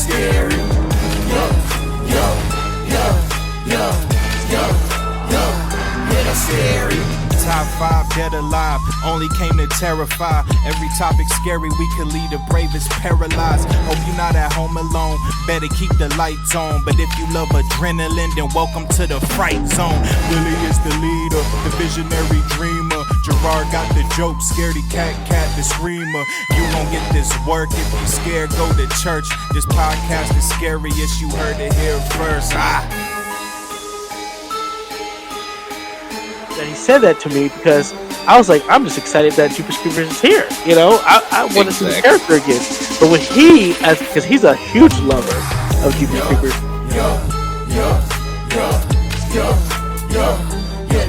scary. Yo, yo, yo, yo, yo, yo. Yeah, that's scary. Top 5 dead alive, only came to terrify. Every topic scary, we could lead the bravest paralyzed. Hope you're not at home alone, better keep the lights on. But if you love adrenaline, then welcome to the fright zone. Willie is the leader, the visionary dreamer. Jarrord got the joke, scaredy cat the screamer. You gon' get this work, if you scared, go to church. This podcast is scariest, you heard it here first. And he said that to me because I was like, I'm just excited that Jeepers Creepers is here. You know, I want to see the character again. But when because he's a huge lover of Jeepers Creepers. Yo, yeah,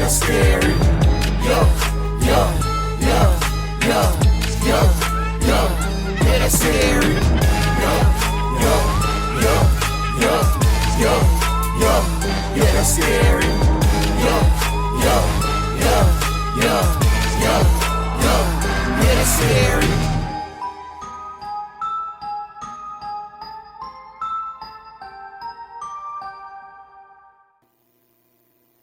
that's scary. Yo, yeah, that's scary. Yo, yeah, that's scary. Yeah, that's scary.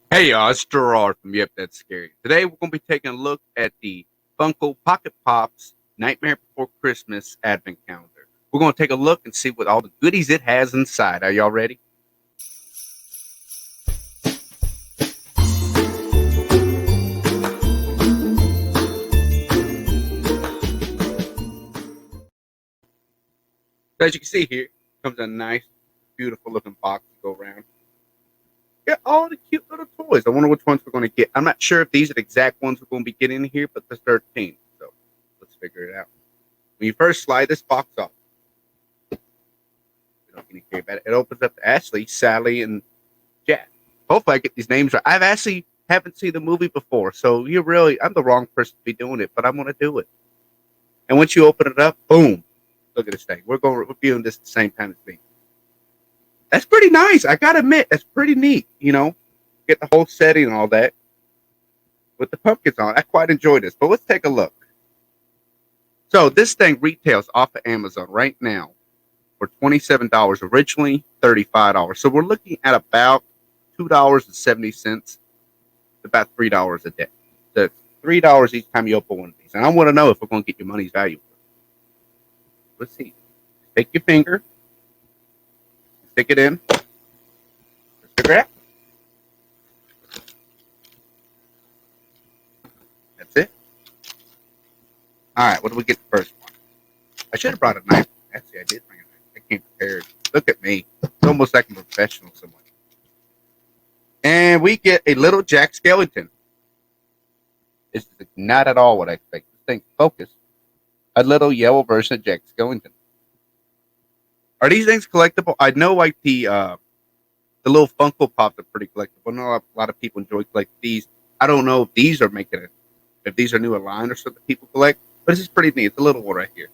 Hey y'all, it's Jarrord from Yep, That's Scary. Today we're going to be taking a look at the Funko Pocket Pops Nightmare Before Christmas Advent Calendar. We're going to take a look and see what all the goodies it has inside. Are y'all ready? As you can see here, comes a nice, beautiful looking box to go around. Got all the cute little toys. I wonder which ones we're going to get. I'm not sure if these are the exact ones we're going to be getting here, but there's 13. So let's figure it out. When you first slide this box off, we don't need to care about it. It opens up to Ashley, Sally, and Jack. Hopefully I get these names right. I've actually haven't seen the movie before, so I'm the wrong person to be doing it, but I'm going to do it. And once you open it up, boom. Look at this thing. We're viewing this at the same time as me. That's pretty nice. I gotta admit, that's pretty neat. You know, get the whole setting and all that with the pumpkins on. I quite enjoy this. But let's take a look. So this thing retails off of Amazon right now for $27. Originally $35. So we're looking at about $2.70, about $3 a day. So $3 each time you open one of these. And I want to know if we're going to get your money's value. Let's see. Take your finger, stick it in, figure it out. That's it. All right, what do we get the first one? I should have brought a knife. Actually, I did bring a knife. I came prepared. Look at me. It's almost like I'm a professional somewhere. And we get a little Jack Skellington. This is not at all what I expect. This thing's focused. A little yellow version of Jack Skellington. Are these things collectible? I know like the little Funko Pops are pretty collectible. I know a lot of people enjoy collecting these. I don't know if these are if these are new in line or something people collect, but this is pretty neat. It's a little one right here.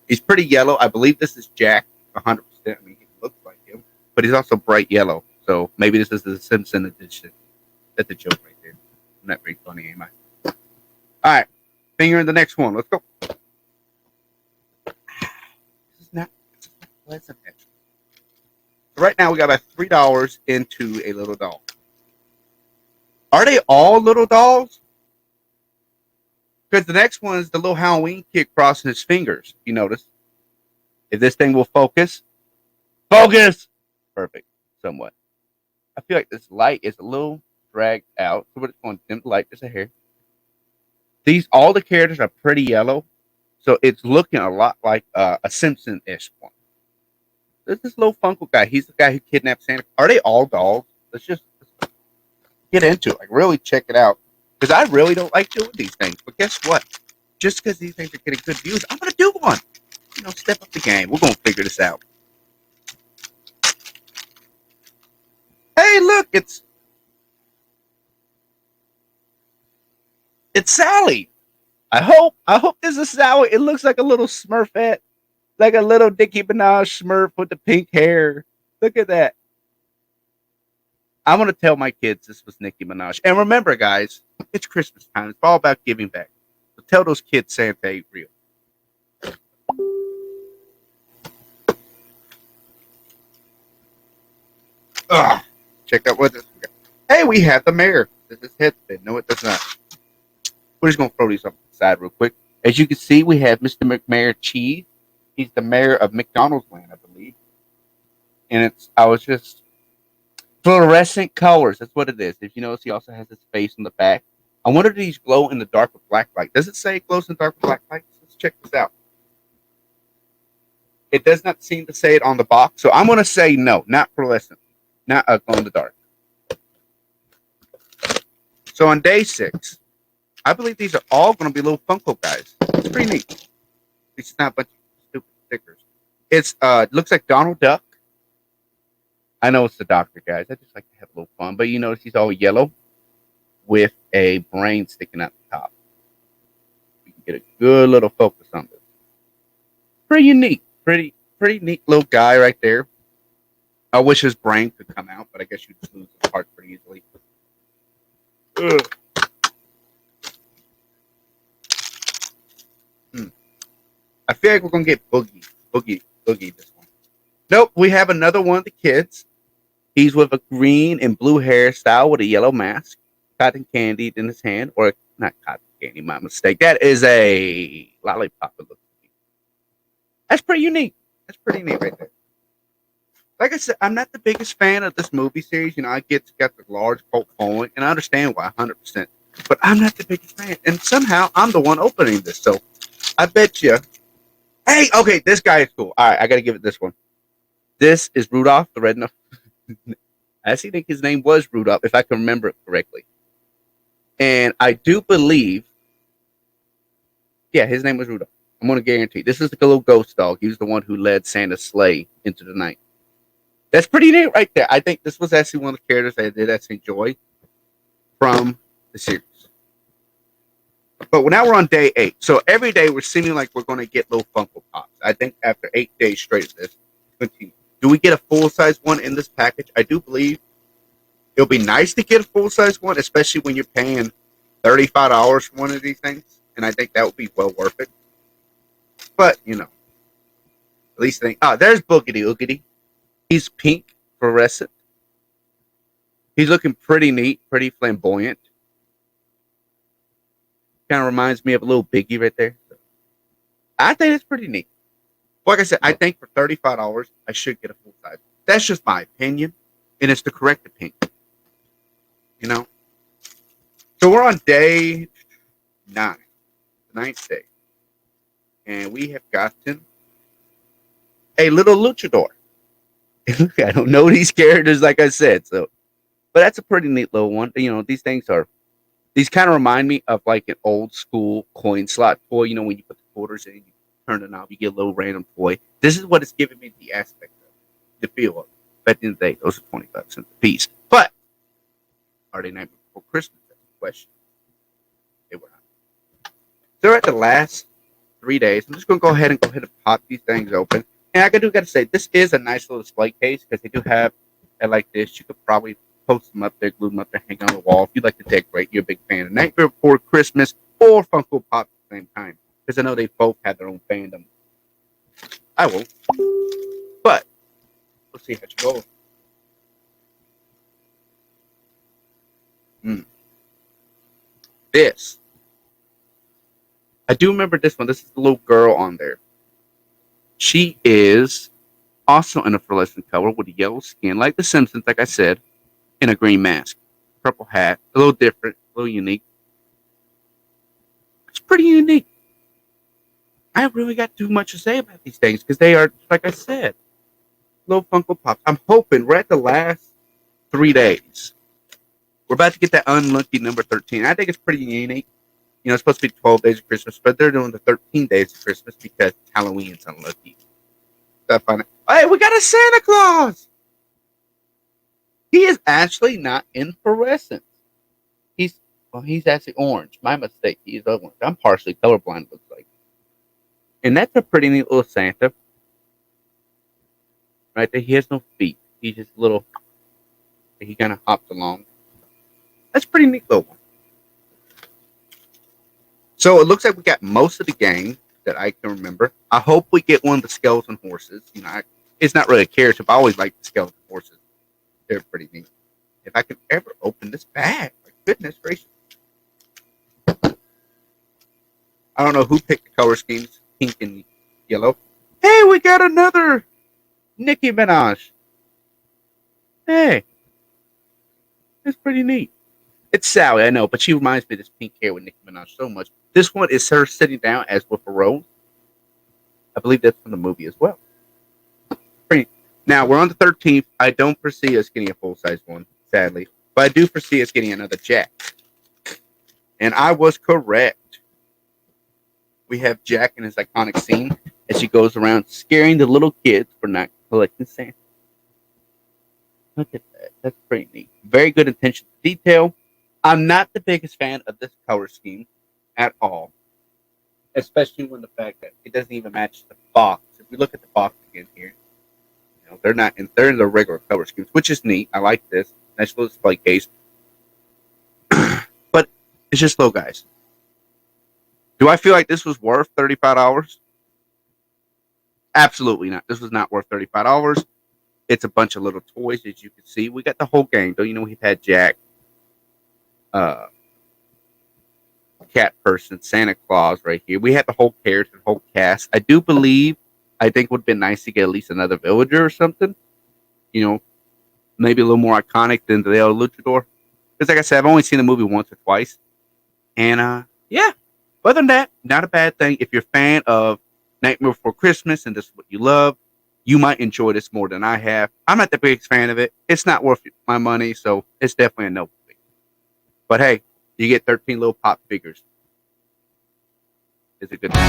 He's pretty yellow. I believe this is Jack 100%. I mean, he looks like him, but he's also bright yellow. So maybe this is the Simpson edition. That's a joke right there. I'm not very funny, am I? All right. Finger in the next one. Let's go. Pleasant. So right now we got about $3 into a little doll. Are they all little dolls? Because the next one is the little Halloween kid crossing his fingers. You notice? If this thing will focus. Focus! Perfect. Somewhat. I feel like this light is a little dragged out. So we're just going to dim the light just a hair. All the characters are pretty yellow. So it's looking a lot like a Simpson-ish one. There's this little Funko guy. He's the guy who kidnapped Santa. Are they all dolls? Let's get into it. Like, really check it out. Because I really don't like doing these things. But guess what? Just because these things are getting good views, I'm going to do one. You know, step up the game. We're going to figure this out. Hey, look. It's Sally. I hope this is Sally. It looks like a little Smurfette. Like a little Nicki Minaj Smurf with the pink hair. Look at that. I'm going to tell my kids this was Nicki Minaj. And remember, guys, it's Christmas time. It's all about giving back. So tell those kids Santa ain't real. Check out what this we got. Hey, we have the mayor. Does this head spin? No, it does not. We're just gonna throw these up to the side real quick. As you can see, we have Mr. McMayor Cheese. He's the mayor of McDonald's Land, I believe. And I was just fluorescent colors. That's what it is. If you notice, he also has his face in the back. I wonder if these glow in the dark with black light. Does it say it glows in the dark with black light? Let's check this out. It does not seem to say it on the box, so I'm going to say no, not fluorescent, not glow in the dark. So on day 6, I believe these are all going to be little Funko guys. It's pretty neat. It's not a bunch of stupid stickers. It's looks like Donald Duck. I know it's the doctor, guys. I just like to have a little fun. But you notice he's all yellow with a brain sticking out the top. We can get a good little focus on this. Pretty unique. Pretty neat little guy right there. I wish his brain could come out, but I guess you'd lose the part pretty easily. I feel like we're going to get Boogie this one. Nope, we have another one of the kids. He's with a green and blue hairstyle with a yellow mask. Cotton candy in his hand. Or, not cotton candy, my mistake. That is a lollipop. It looks like. That's pretty unique. That's pretty neat right there. Like I said, I'm not the biggest fan of this movie series. You know, I get it's got the large cult following, and I understand why, 100%. But I'm not the biggest fan. And somehow, I'm the one opening this. So, I bet you. Hey, okay, this guy is cool. All right, I got to give it this one. This is Rudolph the Red-Nosed. I actually think his name was Rudolph, if I can remember it correctly. And I do believe, yeah, his name was Rudolph. I'm going to guarantee. This is the little ghost dog. He was the one who led Santa's sleigh into the night. That's pretty neat right there. I think this was actually one of the characters I did actually enjoy from the series. But now we're on day 8. So every day we're seeming like we're going to get little Funko Pops. I think after 8 days straight of this, continue. Do we get a full-size one in this package? I do believe it'll be nice to get a full-size one, especially when you're paying $35 for one of these things. And I think that would be well worth it. But, you know, at least think, there's Boogity Oogity. He's pink, fluorescent. He's looking pretty neat, pretty flamboyant. Kind of reminds me of a little Biggie right there. So, I think it's pretty neat. Like I said, I think for $35, I should get a full size. That's just my opinion, and it's the correct opinion. You know? So we're on day 9, the 9th day. And we have gotten a little luchador. I don't know these characters, like I said, so. But that's a pretty neat little one. You know, these kind of remind me of like an old school coin slot toy. You know, when you put the quarters in, you turn it knob, you get a little random toy. This is what it's giving me the aspect of, the feel of. But at the end of the day, those are 25 cents a piece. But are they night before Christmas? That's the question. They were not. So we're at the last 3 days. I'm just going to go ahead and pop these things open. And I got to say, this is a nice little display case because they do have it like this. You could probably post them up there, glue them up there, hang on the wall. If you like to decorate, you're a big fan of Nightmare Before Christmas or Funko Pop at the same time. Because I know they both have their own fandom. I won't. But, we'll see how it goes. This. I do remember this one. This is the little girl on there. She is also in a fluorescent color with a yellow skin, like The Simpsons, like I said, in a green mask. Purple hat. A little different, a little unique. It's pretty unique. I haven't really got too much to say about these things because they are, like I said, little Funko Pops. I'm hoping we're at the last 3 days. We're about to get that unlucky number 13. I think it's pretty unique. You know, it's supposed to be 12 days of Christmas, but they're doing the 13 days of Christmas because Halloween's unlucky. That's fun. Hey, we got a Santa Claus! He is actually not in fluorescence. He's actually orange. My mistake. He's orange. I'm partially colorblind, looks like. And that's a pretty neat little Santa. Right there. He has no feet. He's just a little. He kind of hops along. That's a pretty neat little one. So it looks like we got most of the gang that I can remember. I hope we get one of the skeleton horses. You know, it's not really a character, but I always like the skeleton horses. They're pretty neat. If I could ever open this bag, my goodness gracious. I don't know who picked the color schemes, pink and yellow. Hey, we got another Nicki Minaj. Hey, that's pretty neat. It's Sally, I know, but she reminds me of this pink hair with Nicki Minaj so much. This one is her sitting down as with a rose. I believe that's from the movie as well. Pretty. Now, we're on the 13th. I don't foresee us getting a full-size one, sadly. But I do foresee us getting another Jack. And I was correct. We have Jack in his iconic scene as he goes around scaring the little kids for not collecting Santa. Look at that. That's pretty neat. Very good attention to detail. I'm not the biggest fan of this color scheme at all. Especially when the fact that it doesn't even match the box. If we look at the box again here, you know, they're in the regular color schemes, which is neat. I like this. Nice little display case. But it's just low, guys. Do I feel like this was worth $35? Absolutely not. This was not worth $35. It's a bunch of little toys, as you can see. We got the whole gang. Don't you know we've had Jack, Cat Person, Santa Claus right here. We had the whole character, the whole cast. I think it would have been nice to get at least another villager or something. You know, maybe a little more iconic than the El Luchador. Because like I said, I've only seen the movie once or twice. And yeah. Other than that, not a bad thing. If you're a fan of Nightmare Before Christmas and this is what you love, you might enjoy this more than I have. I'm not the biggest fan of it. It's not worth my money, so it's definitely a no. But hey, you get 13 little pop figures. It's a good thing.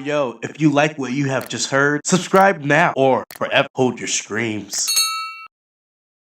Yo, if you like what you have just heard, subscribe now or forever hold your screams.